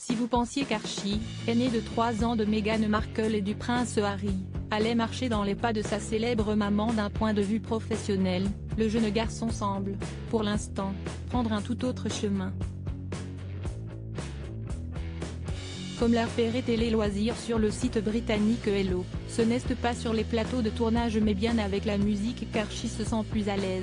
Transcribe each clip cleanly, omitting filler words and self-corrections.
Si vous pensiez qu'Archie, aîné de 3 ans de Meghan Markle et du prince Harry, allait marcher dans les pas de sa célèbre maman d'un point de vue professionnel, le jeune garçon semble, pour l'instant, prendre un tout autre chemin. Comme l'a repéré Télé Loisirs sur le site britannique Hello, ce n'est pas sur les plateaux de tournage mais bien avec la musique qu'Archie se sent plus à l'aise.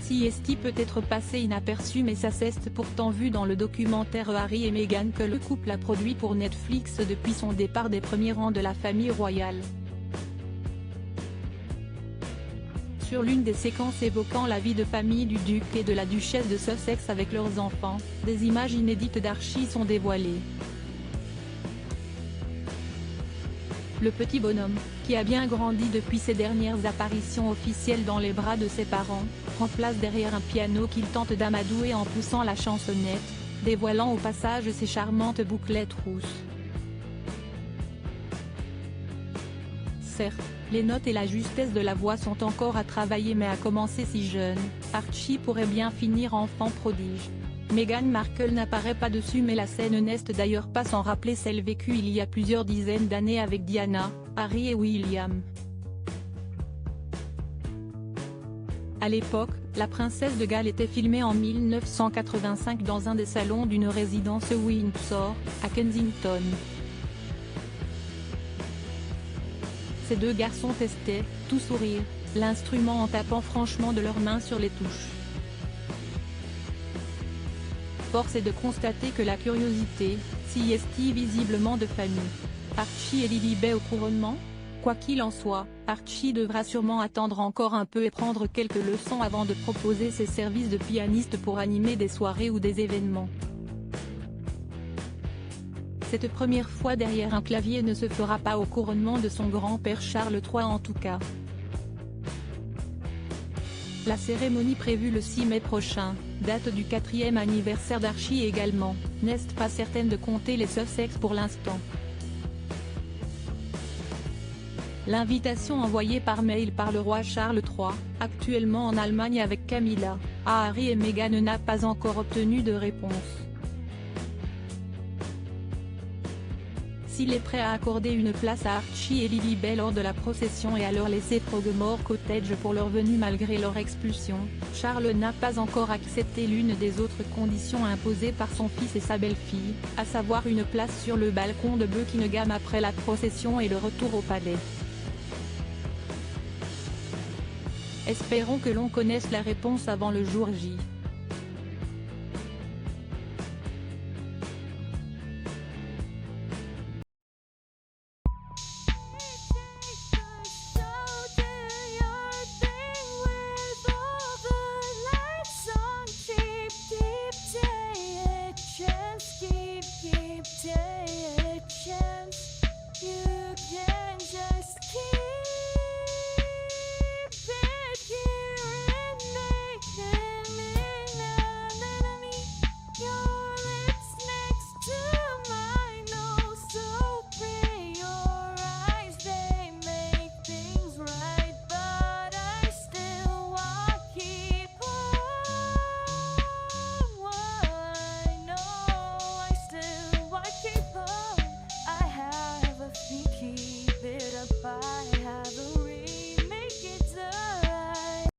Si Esti peut être passé inaperçu mais ça s'est pourtant vu dans le documentaire Harry et Meghan que le couple a produit pour Netflix depuis son départ des premiers rangs de la famille royale. Sur l'une des séquences évoquant la vie de famille du duc et de la duchesse de Sussex avec leurs enfants, des images inédites d'Archie sont dévoilées. Le petit bonhomme, qui a bien grandi depuis ses dernières apparitions officielles dans les bras de ses parents, prend place derrière un piano qu'il tente d'amadouer en poussant la chansonnette, dévoilant au passage ses charmantes bouclettes rousses. Certes, les notes et la justesse de la voix sont encore à travailler mais à commencer si jeune, Archie pourrait bien finir enfant prodige. Meghan Markle n'apparaît pas dessus mais la scène n'est d'ailleurs pas sans rappeler celle vécue il y a plusieurs dizaines d'années avec Diana, Harry et William. À l'époque, la princesse de Galles était filmée en 1985 dans un des salons d'une résidence Windsor, à Kensington. Ces deux garçons testaient, tout sourire, l'instrument en tapant franchement de leurs mains sur les touches. Force est de constater que la curiosité, si est visiblement de famille. Archie et Lilibet au couronnement? Quoi qu'il en soit, Archie devra sûrement attendre encore un peu et prendre quelques leçons avant de proposer ses services de pianiste pour animer des soirées ou des événements. Cette première fois derrière un clavier ne se fera pas au couronnement de son grand-père Charles III en tout cas. La cérémonie prévue le 6 mai prochain, date du 4e anniversaire d'Archie également, n'est pas certaine de compter les Sussex pour l'instant. L'invitation envoyée par mail par le roi Charles III, actuellement en Allemagne avec Camilla, à Harry et Meghan n'a pas encore obtenu de réponse. S'il est prêt à accorder une place à Archie et Lilibet lors de la procession et à leur laisser Frogmore Cottage pour leur venue malgré leur expulsion, Charles n'a pas encore accepté l'une des autres conditions imposées par son fils et sa belle-fille, à savoir une place sur le balcon de Buckingham après la procession et le retour au palais. Espérons que l'on connaisse la réponse avant le jour J. Keep it apart.